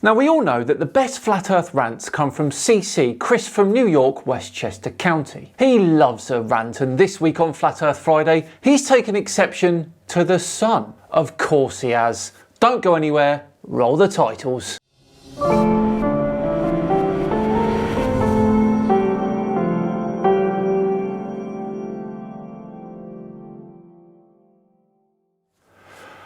Now we all know that the best flat earth rants come from Chris from New York, Westchester County. He loves a rant, and this week on Flat Earth Friday, he's taken exception to the sun. Of course he has. Don't go anywhere, roll the titles.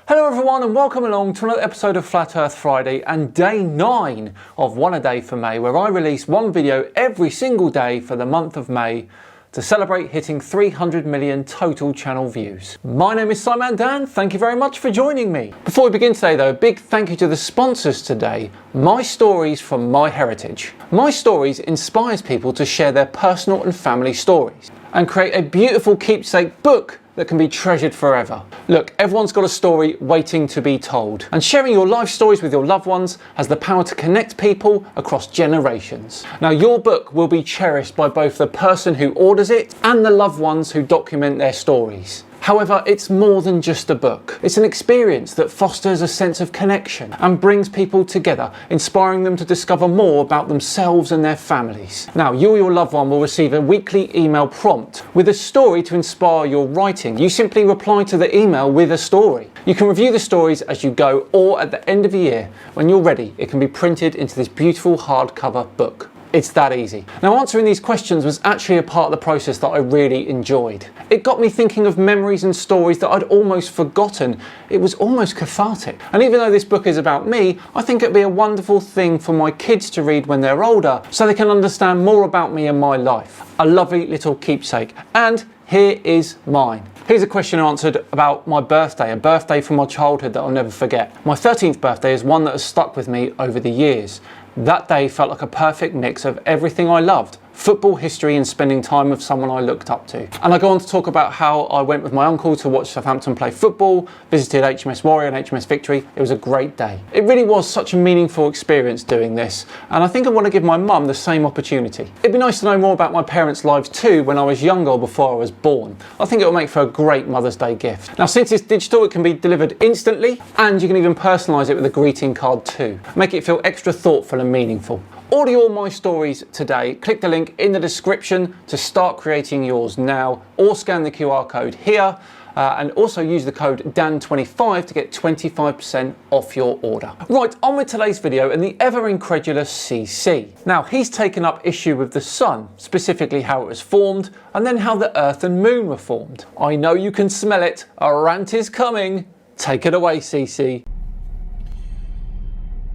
Hello everyone and welcome along to another episode of Flat Earth Friday and day 9 of One a Day for May, where I release one video every single day for the month of May to celebrate hitting 300 million total channel views. My name is Simon Dan, thank you very much for joining me. Before we begin today though, a big thank you to the sponsors today, My Stories from My Heritage. My Stories inspires people to share their personal and family stories and create a beautiful keepsake book that can be treasured forever. Look, everyone's got a story waiting to be told, and sharing your life stories with your loved ones has the power to connect people across generations. Now, your book will be cherished by both the person who orders it and the loved ones who document their stories. However, it's more than just a book. It's an experience that fosters a sense of connection and brings people together, inspiring them to discover more about themselves and their families. Now, you or your loved one will receive a weekly email prompt with a story to inspire your writing. You simply reply to the email with a story. You can review the stories as you go, or at the end of the year, when you're ready, it can be printed into this beautiful hardcover book. It's that easy. Now, answering these questions was actually a part of the process that I really enjoyed. It got me thinking of memories and stories that I'd almost forgotten. It was almost cathartic. And even though this book is about me, I think it'd be a wonderful thing for my kids to read when they're older, so they can understand more about me and my life. A lovely little keepsake. And here is mine. Here's a question answered about my birthday, a birthday from my childhood that I'll never forget. My 13th birthday is one that has stuck with me over the years. That day felt like a perfect mix of everything I loved: football, history, and spending time with someone I looked up to. And I go on to talk about how I went with my uncle to watch Southampton play football, visited HMS Warrior and HMS Victory. It was a great day. It really was such a meaningful experience doing this, and I think I want to give my mum the same opportunity. It'd be nice to know more about my parents' lives too when I was younger or before I was born. I think it will make for a great Mother's Day gift. Now, since it's digital, it can be delivered instantly, and you can even personalise it with a greeting card too. Make it feel extra thoughtful and meaningful. Order all my stories today. Click the link in the description to start creating yours now, or scan the QR code here, and also use the code DAN25 to get 25% off your order. Right, on with today's video and the ever incredulous CC. Now, he's taken up issue with the sun, specifically how it was formed, and then how the earth and moon were formed. I know you can smell it. A rant is coming. Take it away, CC.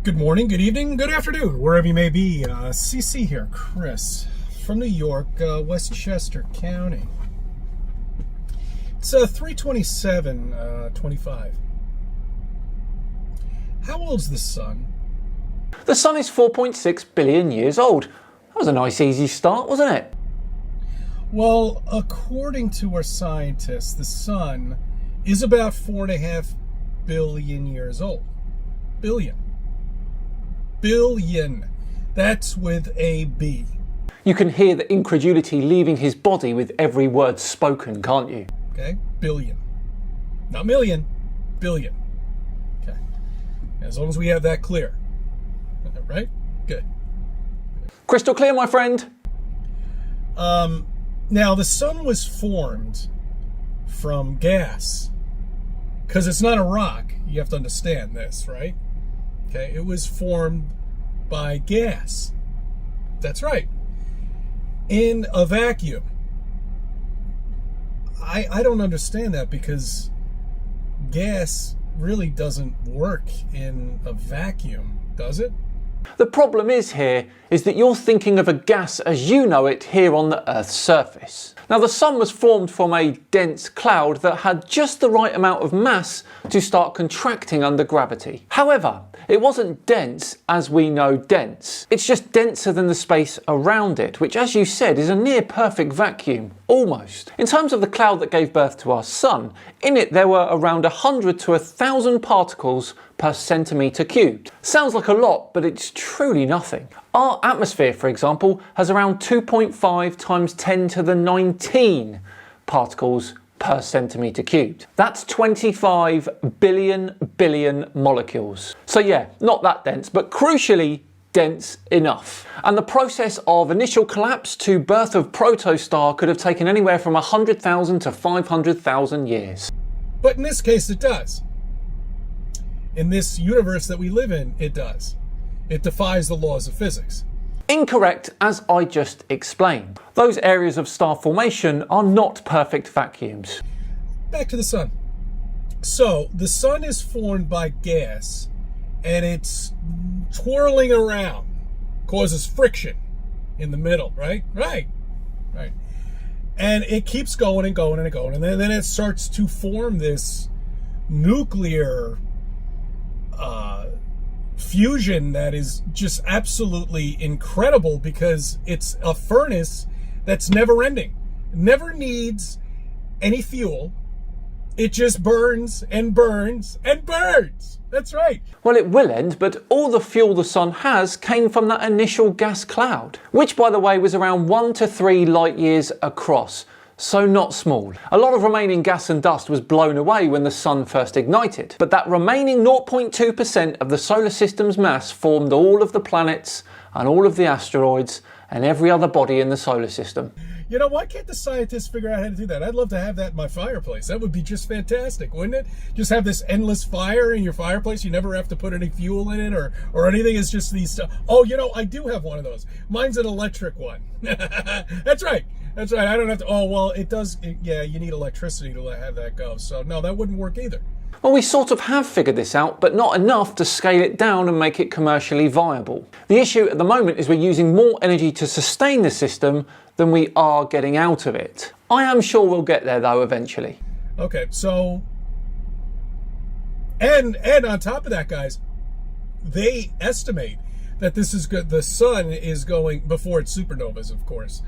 Good morning, good evening, good afternoon, wherever you may be. CC here, Chris, from New York, Westchester County. It's 3:27:25. How old's the sun? The sun is 4.6 billion years old. That was a nice easy start, wasn't it? Well, according to our scientists, the sun is about 4.5 billion years old. Billion. That's with a B. You can hear the incredulity leaving his body with every word spoken, can't you? Okay, billion. Not million, billion. Okay, as long as we have that clear. Right? Good. Crystal clear, my friend. Now, the sun was formed from gas, because it's not a rock. You have to understand this, right? Okay, it was formed by gas. That's right. In a vacuum. I don't understand that, because gas really doesn't work in a vacuum, does it? The problem is that you're thinking of a gas as you know it here on the Earth's surface. Now, the sun was formed from a dense cloud that had just the right amount of mass to start contracting under gravity. However, it wasn't dense as we know dense. It's just denser than the space around it, which, as you said, is a near perfect vacuum. Almost. In terms of the cloud that gave birth to our sun, in it there were around 100 to 1,000 particles per centimetre cubed. Sounds like a lot, but it's truly nothing. Our atmosphere, for example, has around 2.5 times 10 to the 19 particles per centimetre cubed. That's 25 billion molecules. So yeah, not that dense, but crucially dense enough. And the process of initial collapse to birth of protostar could have taken anywhere from 100,000 to 500,000 years. But in this case, it does. In this universe that we live in, it does. It defies the laws of physics. Incorrect, as I just explained. Those areas of star formation are not perfect vacuums. Back to the sun. So, the sun is formed by gas, and it's twirling around, causes friction in the middle, right? Right. And it keeps going and going and going, and then it starts to form this nuclear fusion that is just absolutely incredible, because it's a furnace that's never ending, never needs any fuel. It just burns and burns and burns. That's right. Well, it will end, but all the fuel the sun has came from that initial gas cloud, which, by the way, was around 1 to 3 light years across. So not small. A lot of remaining gas and dust was blown away when the sun first ignited, but that remaining 0.2% of the solar system's mass formed all of the planets and all of the asteroids and every other body in the solar system. You know, why can't the scientists figure out how to do that? I'd love to have that in my fireplace. That would be just fantastic, wouldn't it? Just have this endless fire in your fireplace. You never have to put any fuel in it or anything. It's just these stuff. Oh, you know, I do have one of those. Mine's an electric one. That's right. That's right. I don't have to. Oh, well, it does. Yeah, you need electricity to have that go. So, no, that wouldn't work either. Well, we sort of have figured this out, but not enough to scale it down and make it commercially viable. The issue at the moment is we're using more energy to sustain the system than we are getting out of it. I am sure we'll get there, though, eventually. Okay, so... And on top of that, guys, they estimate that this is good. The sun is going, before it's supernovas, of course.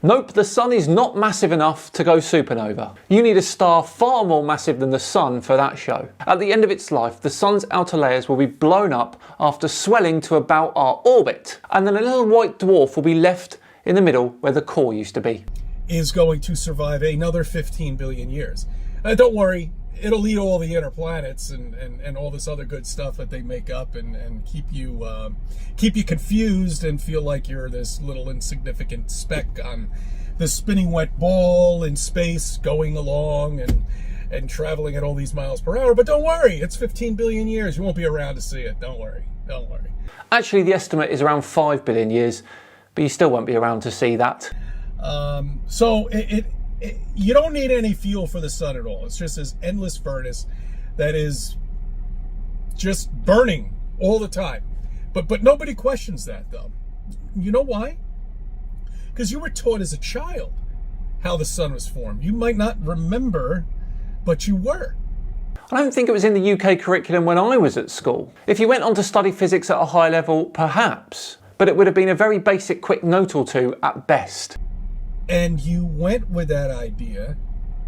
Nope, the sun is not massive enough to go supernova. You need a star far more massive than the sun for that show. At the end of its life, the sun's outer layers will be blown up after swelling to about our orbit, and then a little white dwarf will be left in the middle where the core used to be. Is going to survive another 15 billion years. Don't worry, it'll eat all the inner planets and all this other good stuff that they make up and keep you confused and feel like you're this little insignificant speck on the spinning wet ball in space going along and traveling at all these miles per hour. But don't worry, it's 15 billion years. You won't be around to see it. Don't worry. Actually, the estimate is around 5 billion years, but you still won't be around to see that. So you don't need any fuel for the sun at all. It's just this endless furnace that is just burning all the time. But nobody questions that, though. You know why? Because you were taught as a child how the sun was formed. You might not remember, but you were. I don't think it was in the UK curriculum when I was at school. If you went on to study physics at a high level, perhaps. But it would have been a very basic quick note or two at best. And you went with that idea,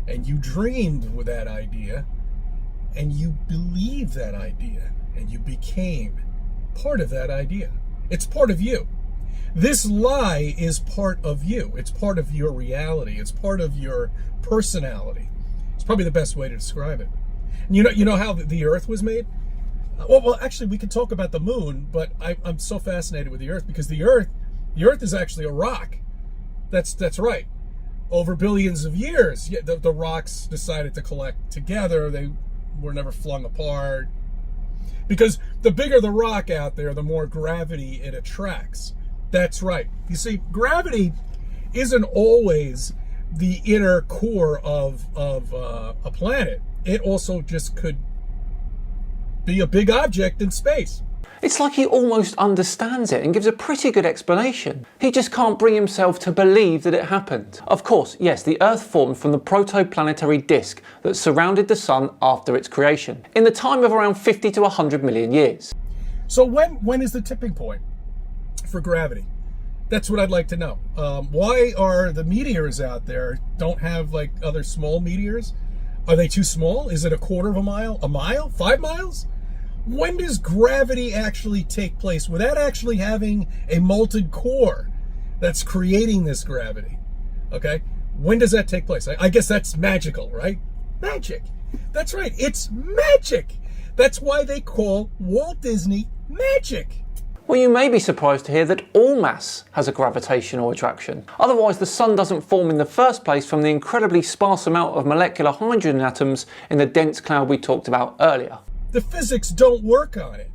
and you dreamed with that idea, and you believed that idea, and you became part of that idea. It's part of you. This lie is part of you. It's part of your reality. It's part of your personality. It's probably the best way to describe it. And you know how the Earth was made? Well, actually, we could talk about the moon, but I'm so fascinated with the Earth because the Earth is actually a rock. That's right. Over billions of years, the rocks decided to collect together. They were never flung apart. Because the bigger the rock out there, the more gravity it attracts. That's right. You see, gravity isn't always the inner core of a planet. It also just could be a big object in space. It's like he almost understands it and gives a pretty good explanation. He just can't bring himself to believe that it happened. Of course, yes, the Earth formed from the protoplanetary disk that surrounded the Sun after its creation, in the time of around 50 to 100 million years. So when is the tipping point for gravity? That's what I'd like to know. Why are the meteors out there don't have like other small meteors? Are they too small? Is it a quarter of a mile? A mile? 5 miles? When does gravity actually take place without actually having a molten core that's creating this gravity? Okay? When does that take place? I guess that's magical, right? Magic. That's right. It's magic. That's why they call Walt Disney magic. Well, you may be surprised to hear that all mass has a gravitational attraction. Otherwise, the sun doesn't form in the first place from the incredibly sparse amount of molecular hydrogen atoms in the dense cloud we talked about earlier. The physics don't work on it.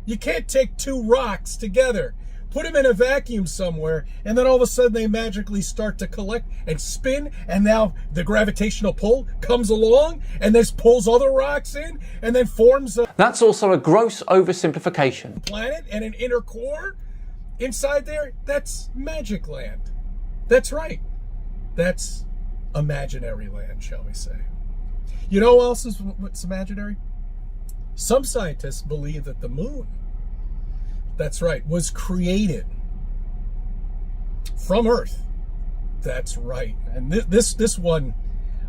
You can't take two rocks together, put them in a vacuum somewhere, and then all of a sudden they magically start to collect and spin, and now the gravitational pull comes along and this pulls other rocks in and then forms a That's also a gross oversimplification. planet and an inner core inside there. That's magic land. That's right. That's imaginary land, shall we say. You know what else is what's imaginary? Some scientists believe that the moon, that's right, was created from Earth. That's right. And this one,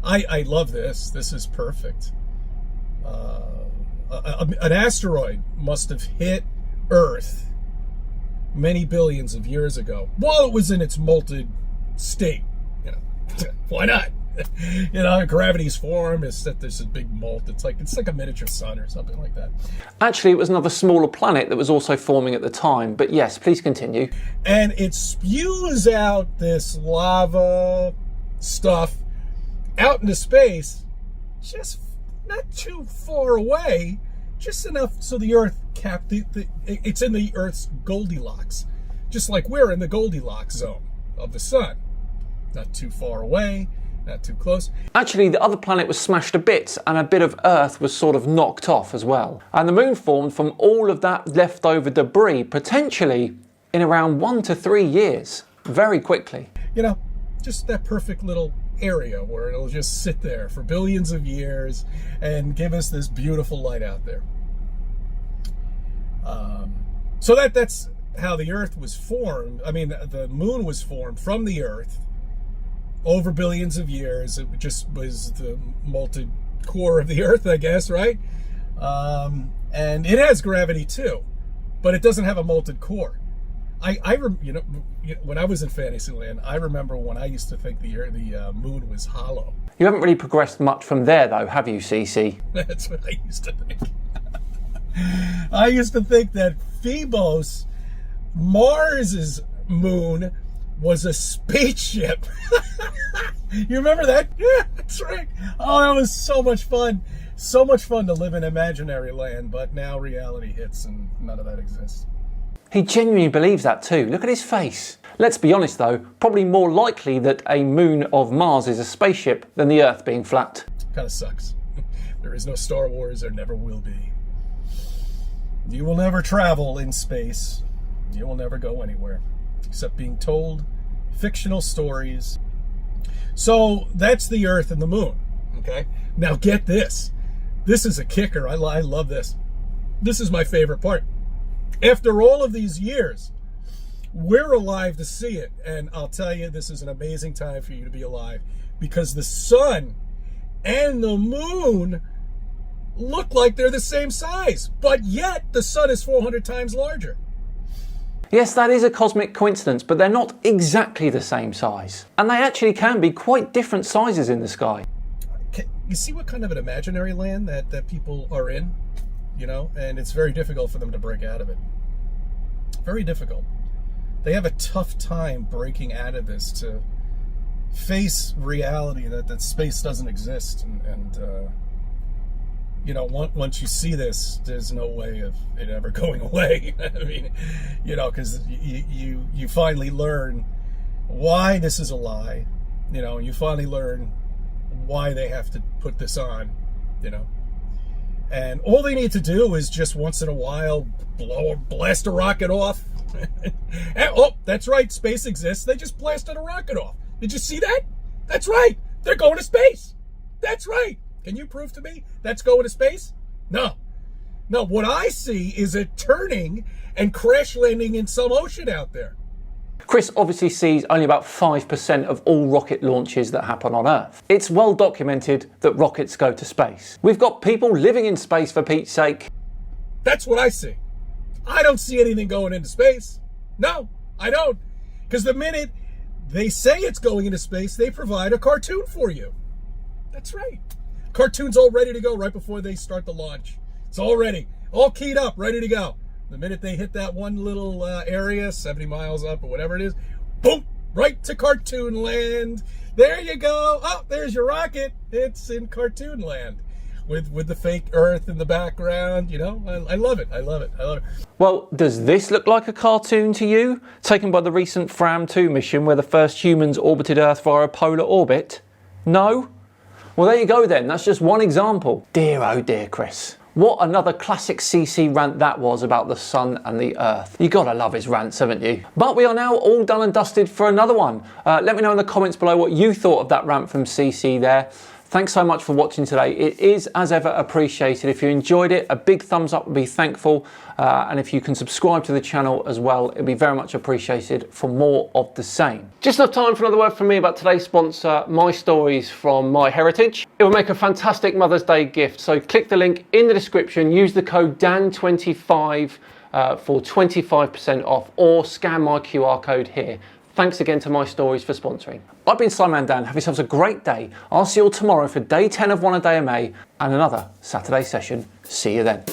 I love this. This is perfect. An asteroid must have hit Earth many billions of years ago while it was in its molten state. You know, why not? You know, gravity's form is that there's a big molt. It's like a miniature sun or something like that. Actually, it was another smaller planet that was also forming at the time. But yes, please continue. And it spews out this lava stuff out into space, just not too far away, just enough so the Earth it's in the Earth's Goldilocks, just like we're in the Goldilocks zone of the sun. Not too far away, not too close. Actually, the other planet was smashed to bits and a bit of Earth was sort of knocked off as well. And the moon formed from all of that leftover debris, potentially in around 1 to 3 years, very quickly. You know, just that perfect little area where it'll just sit there for billions of years and give us this beautiful light out there. So that's how the Earth was formed. I mean, the moon was formed from the Earth over billions of years. It just was the molten core of the Earth, I guess, right? And it has gravity too, but it doesn't have a molten core. When I was in Fantasyland, I remember when I used to think the moon was hollow. You haven't really progressed much from there though, have you, CC? That's what I used to think. I used to think that Phoebos, Mars's moon, was a spaceship. You remember that? Yeah, that's right. Oh, that was so much fun. So much fun to live in imaginary land, but now reality hits and none of that exists. He genuinely believes that too. Look at his face. Let's be honest though, probably more likely that a moon of Mars is a spaceship than the Earth being flat. Kind of sucks. There is no Star Wars, there never will be. You will never travel in space. You will never go anywhere except being told fictional stories. So that's the Earth and the moon. Okay. Now get this. This is a kicker. I love this. This is my favorite part. After all of these years, we're alive to see it. And I'll tell you, this is an amazing time for you to be alive because the sun and the moon look like they're the same size, but yet the sun is 400 times larger. Yes, that is a cosmic coincidence, but they're not exactly the same size. And they actually can be quite different sizes in the sky. You see what kind of an imaginary land that people are in? You know, and it's very difficult for them to break out of it. Very difficult. They have a tough time breaking out of this to face reality that space doesn't exist. And you know, once you see this, there's no way of it ever going away. I mean, you know, because you finally learn why this is a lie. You know, you finally learn why they have to put this on, you know. And all they need to do is just once in a while blast a rocket off. And, oh, that's right, space exists. They just blasted a rocket off. Did you see that? That's right. They're going to space. That's right. Can you prove to me that's going to space? No. No, what I see is it turning and crash landing in some ocean out there. Chris obviously sees only about 5% of all rocket launches that happen on Earth. It's well documented that rockets go to space. We've got people living in space, for Pete's sake. That's what I see. I don't see anything going into space. No, I don't. Because the minute they say it's going into space, they provide a cartoon for you. That's right. Cartoon's all ready to go right before they start the launch. It's all ready, all keyed up, ready to go. The minute they hit that one little area, 70 miles up or whatever it is, boom, right to cartoon land. There you go. Oh, there's your rocket. It's in cartoon land with the fake Earth in the background. You know, I love it. I love it. I love it. Well, does this look like a cartoon to you? Taken by the recent Fram 2 mission where the first humans orbited Earth via a polar orbit? No? Well, there you go then. That's just one example. Dear, oh dear, Chris. What another classic CC rant that was about the sun and the earth. You gotta love his rants, haven't you? But we are now all done and dusted for another one. Let me know in the comments below what you thought of that rant from CC there. Thanks so much for watching today. It is, as ever, appreciated. If you enjoyed it, a big thumbs up would be thankful. And if you can subscribe to the channel as well, it'd be very much appreciated for more of the same. Just enough time for another word from me about today's sponsor, My Stories from My Heritage. It will make a fantastic Mother's Day gift. So click the link in the description, use the code DAN25 for 25% off, or scan my QR code here. Thanks again to My Stories for sponsoring. I've been Slimeman Dan. Have yourselves a great day. I'll see you all tomorrow for day 10 of One A Day in May and another Saturday session. See you then.